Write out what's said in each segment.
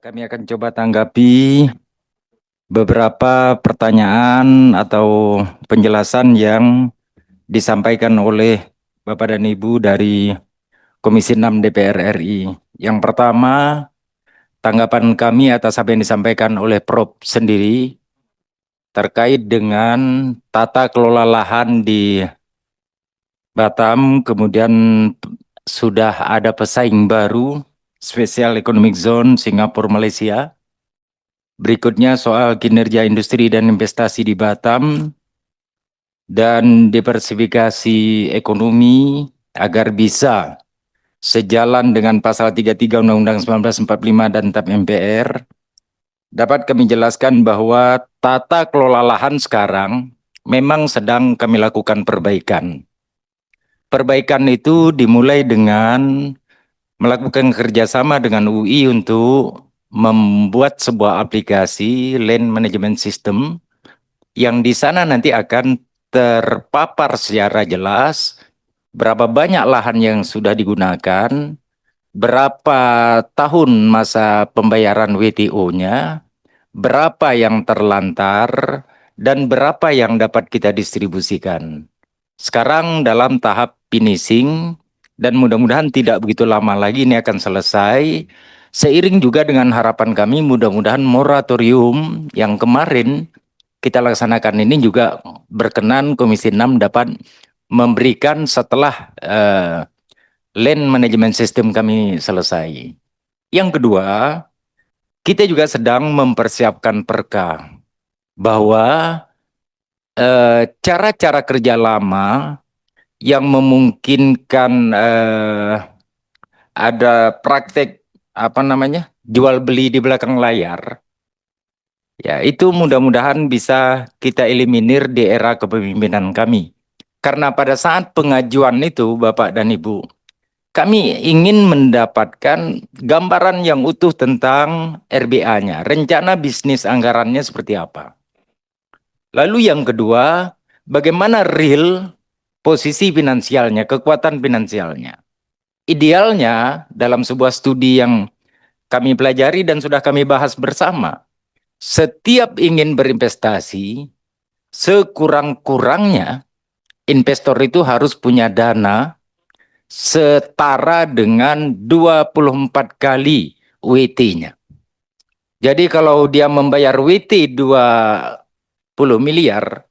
Kami akan coba tanggapi beberapa pertanyaan atau penjelasan yang disampaikan oleh Bapak dan Ibu dari Komisi 6 DPR RI. Yang pertama, tanggapan kami atas apa yang disampaikan oleh Prof. sendiri terkait dengan tata kelola lahan di Batam, kemudian sudah ada pesaing baru, Special Economic Zone Singapura Malaysia. Berikutnya soal kinerja industri dan investasi di Batam dan diversifikasi ekonomi agar bisa sejalan dengan pasal 33 Undang-Undang 1945 dan TAP MPR. Dapat kami jelaskan bahwa tata kelola lahan sekarang memang sedang kami lakukan perbaikan. Perbaikan itu dimulai dengan melakukan kerjasama dengan UI untuk membuat sebuah aplikasi Land Management System yang di sana nanti akan terpapar secara jelas berapa banyak lahan yang sudah digunakan, berapa tahun masa pembayaran WTO-nya, berapa yang terlantar, dan berapa yang dapat kita distribusikan. Sekarang dalam tahap finishing, dan mudah-mudahan tidak begitu lama lagi ini akan selesai. Seiring juga dengan harapan kami, mudah-mudahan moratorium yang kemarin kita laksanakan ini juga berkenan Komisi 6 dapat memberikan setelah land management system kami selesai. Yang kedua, kita juga sedang mempersiapkan perka bahwa cara-cara kerja lama yang memungkinkan ada praktek apa namanya jual beli di belakang layar. Ya, itu mudah-mudahan bisa kita eliminir di era kepemimpinan kami. Karena pada saat pengajuan itu, Bapak dan Ibu, kami ingin mendapatkan gambaran yang utuh tentang RBA-nya, rencana bisnis anggarannya seperti apa. Lalu yang kedua, bagaimana real posisi finansialnya, kekuatan finansialnya. Idealnya dalam sebuah studi yang kami pelajari dan sudah kami bahas bersama, setiap ingin berinvestasi, sekurang-kurangnya investor itu harus punya dana setara dengan 24 kali WT-nya. Jadi kalau dia membayar WT 20 miliar,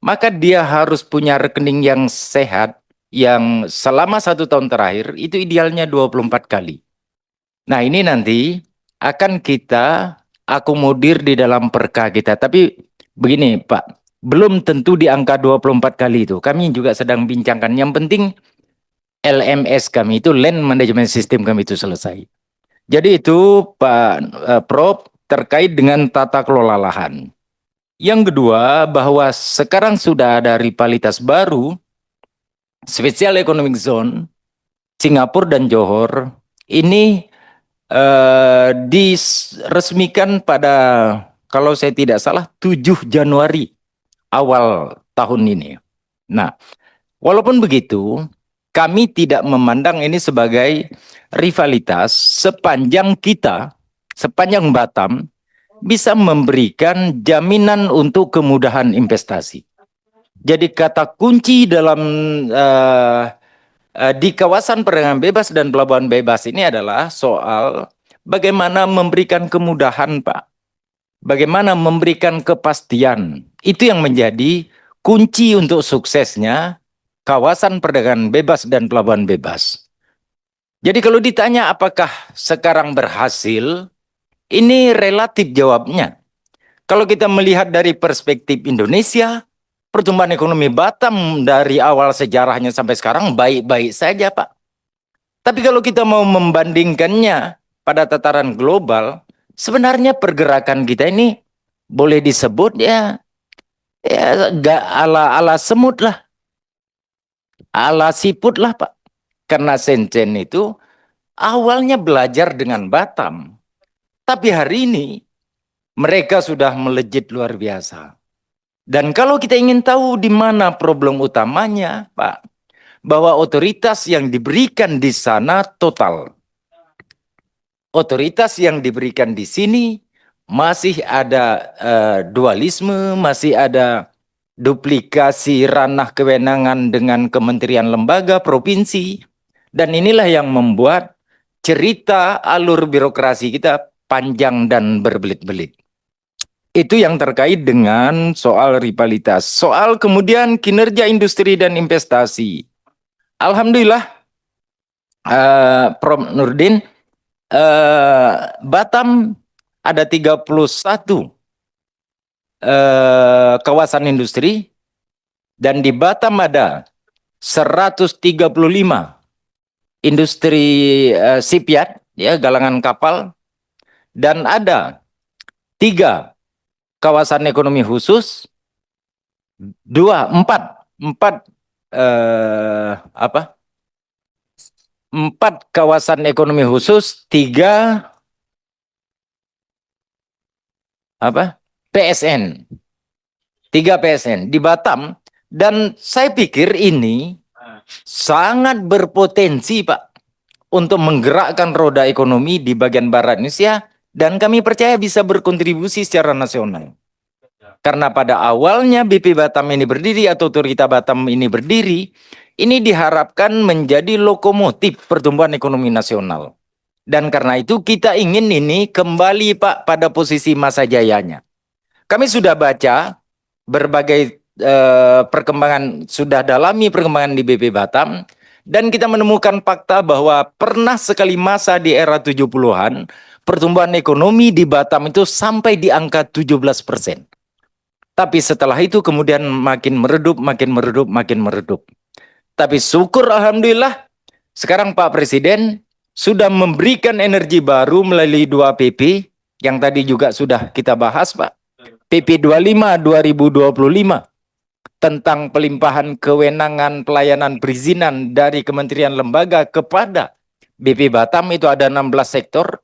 maka dia harus punya rekening yang sehat, yang selama 1 tahun terakhir, itu idealnya 24 kali. Nah ini nanti akan kita akomodir di dalam perka kita. Tapi begini Pak, belum tentu di angka 24 kali itu. Kami juga sedang bincangkan. Yang penting LMS kami itu, Land Management System kami itu selesai. Jadi itu Pak Prof terkait dengan tata kelola lahan. Yang kedua, bahwa sekarang sudah ada rivalitas baru, Special Economic Zone, Singapura dan Johor, ini diresmikan pada, kalau saya tidak salah, 7 Januari awal tahun ini. Nah, walaupun begitu, kami tidak memandang ini sebagai rivalitas sepanjang kita, sepanjang Batam, bisa memberikan jaminan untuk kemudahan investasi. Jadi kata kunci dalam di kawasan perdagangan bebas dan pelabuhan bebas ini adalah soal bagaimana memberikan kemudahan, Pak. Bagaimana memberikan kepastian. Itu yang menjadi kunci untuk suksesnya kawasan perdagangan bebas dan pelabuhan bebas. Jadi kalau ditanya apakah sekarang berhasil, ini relatif jawabnya. Kalau kita melihat dari perspektif Indonesia, pertumbuhan ekonomi Batam dari awal sejarahnya sampai sekarang baik-baik saja, Pak. Tapi kalau kita mau membandingkannya pada tataran global, sebenarnya pergerakan kita ini boleh disebut ya gak ala semut lah, ala siput lah Pak. Karena Shenzhen itu awalnya belajar dengan Batam, tapi hari ini mereka sudah melejit luar biasa. Dan kalau kita ingin tahu di mana problem utamanya, Pak, bahwa otoritas yang diberikan di sana total. otoritas yang diberikan di sini masih ada dualisme, masih ada duplikasi ranah kewenangan dengan kementerian lembaga, provinsi, dan inilah yang membuat cerita alur birokrasi kita panjang dan berbelit-belit. Itu yang terkait dengan soal rivalitas. Soal kemudian kinerja industri dan investasi. Alhamdulillah, Prof. Nurdin, Batam ada 31 kawasan industri, dan di Batam ada 135 industri shipyard, ya, galangan kapal, dan ada 3 kawasan ekonomi khusus, 4 kawasan ekonomi khusus, 3 PSN, 3 PSN di Batam. Dan saya pikir ini sangat berpotensi, Pak, untuk menggerakkan roda ekonomi di bagian barat Indonesia, dan kami percaya bisa berkontribusi secara nasional. Karena pada awalnya BP Batam ini berdiri atau Otorita Batam ini berdiri, ini diharapkan menjadi lokomotif pertumbuhan ekonomi nasional. Dan karena itu kita ingin ini kembali, Pak, pada posisi masa jayanya. Kami sudah baca berbagai perkembangan, sudah dalami perkembangan di BP Batam, dan kita menemukan fakta bahwa pernah sekali masa di era 70-an, pertumbuhan ekonomi di Batam itu sampai di angka 17%. Tapi setelah itu kemudian makin meredup, makin meredup, makin meredup. Tapi syukur alhamdulillah, sekarang Pak Presiden sudah memberikan energi baru melalui 2 PP, yang tadi juga sudah kita bahas, Pak. PP 25 2025 tentang pelimpahan kewenangan pelayanan perizinan dari kementerian lembaga kepada BP Batam, itu ada 16 sektor,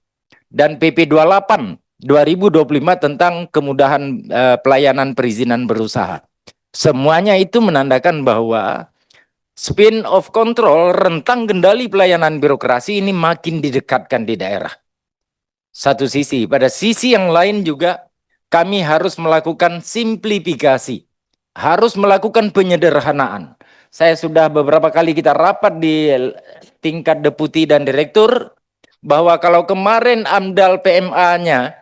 dan PP 28 2025 tentang kemudahan pelayanan perizinan berusaha. Semuanya itu menandakan bahwa spin of control, rentang kendali pelayanan birokrasi ini makin didekatkan di daerah. Satu sisi, pada sisi yang lain juga kami harus melakukan simplifikasi, harus melakukan penyederhanaan. Saya sudah beberapa kali kita rapat di tingkat deputi dan direktur, bahwa kalau kemarin AMDAL PMA-nya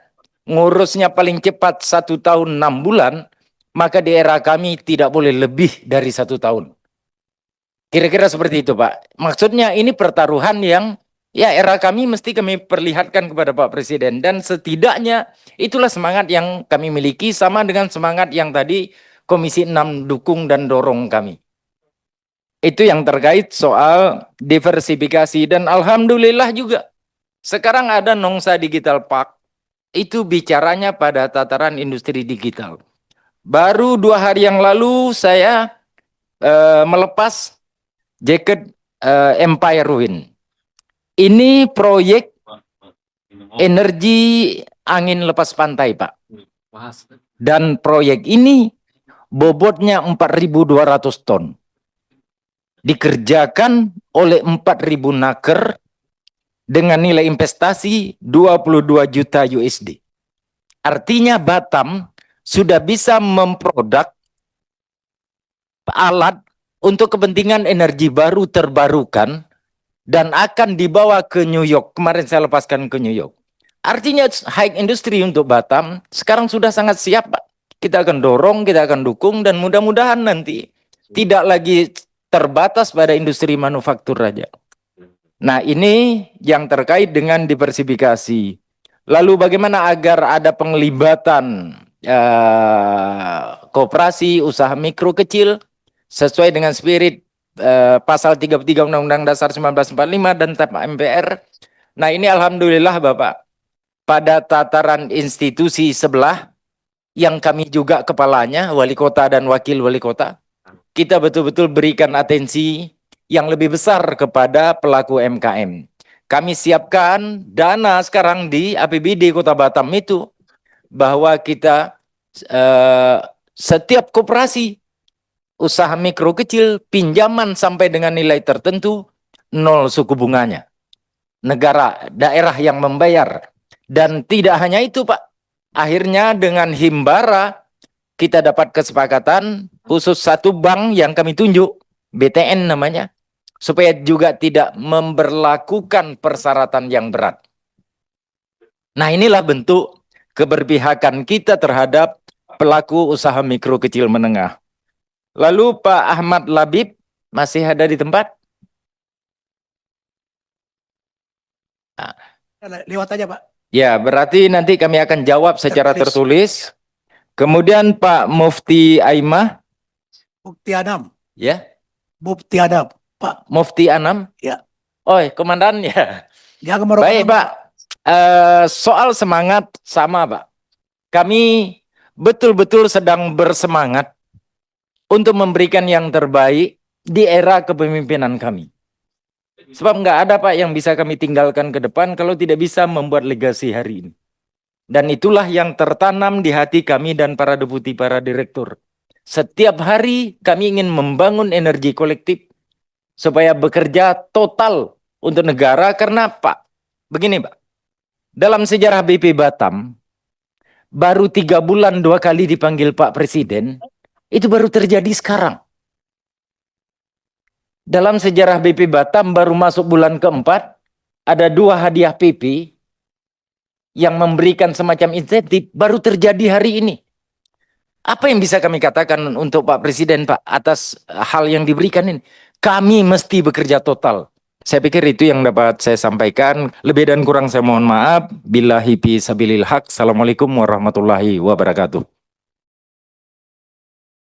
ngurusnya paling cepat 1 tahun 6 bulan, maka di era kami tidak boleh lebih dari 1 tahun. Kira-kira seperti itu, Pak. Maksudnya ini pertaruhan yang ya era kami mesti kami perlihatkan kepada Pak Presiden, dan setidaknya itulah semangat yang kami miliki, sama dengan semangat yang tadi Komisi 6 dukung dan dorong kami. Itu yang terkait soal diversifikasi. Dan alhamdulillah juga sekarang ada Nongsa Digital Park, itu bicaranya pada tataran industri digital. Baru 2 hari yang lalu saya melepas jaket Empire Wind. Ini proyek energi angin lepas pantai, Pak. Dan proyek ini bobotnya 4.200 ton. Dikerjakan oleh 4.000 naker dengan nilai investasi 22 juta USD. Artinya Batam sudah bisa memproduk alat untuk kepentingan energi baru terbarukan dan akan dibawa ke New York. Kemarin saya lepaskan ke New York. Artinya high industry untuk Batam sekarang sudah sangat siap, Pak. Kita akan dorong, kita akan dukung, dan mudah-mudahan nanti tidak lagi terbatas pada industri manufaktur saja. Nah, ini yang terkait dengan diversifikasi. Lalu bagaimana agar ada penglibatan koperasi, usaha mikro kecil sesuai dengan spirit pasal 33 Undang-Undang Dasar 1945 dan TAP MPR. Nah, ini alhamdulillah Bapak, pada tataran institusi sebelah yang kami juga kepalanya, wali kota dan wakil wali kota, kita betul-betul berikan atensi yang lebih besar kepada pelaku MKM. Kami siapkan dana sekarang di APBD Kota Batam itu, bahwa kita setiap koperasi usaha mikro kecil pinjaman sampai dengan nilai tertentu 0 suku bunganya. negara, daerah yang membayar. Dan tidak hanya itu, Pak. Akhirnya dengan Himbara kita dapat kesepakatan khusus satu bank yang kami tunjuk, BTN namanya, supaya juga tidak memberlakukan persyaratan yang berat. Nah, inilah bentuk keberpihakan kita terhadap pelaku usaha mikro kecil menengah. Lalu Pak Ahmad Labib masih ada di tempat? Nah, Lewat aja, Pak. ya, berarti nanti kami akan jawab secara tertulis. Kemudian Pak Mufti Aimah, Bukti Adam. ya, Bukti Adam, Pak. Mufti Anam, Ya. oh, komandan ya. Jangan merupakan. Baik Pak, soal semangat sama Pak. Kami betul-betul sedang bersemangat untuk memberikan yang terbaik di era kepemimpinan kami. Sebab nggak ada Pak yang bisa kami tinggalkan ke depan kalau tidak bisa membuat legasi hari ini. Dan itulah yang tertanam di hati kami dan para deputi, para direktur. Setiap hari kami ingin membangun energi kolektif supaya bekerja total untuk negara. Karena Pak, begini Pak, dalam sejarah BP Batam, baru 3 bulan 2 kali dipanggil Pak Presiden, itu baru terjadi sekarang. Dalam sejarah BP Batam baru masuk bulan keempat, ada 2 hadiah PP yang memberikan semacam insentif baru terjadi hari ini. Apa yang bisa kami katakan untuk Pak Presiden, Pak, atas hal yang diberikan ini? Kami mesti bekerja total. Saya pikir itu yang dapat saya sampaikan. Lebih dan kurang saya mohon maaf. Billahi fi sabilil haq. Assalamualaikum warahmatullahi wabarakatuh.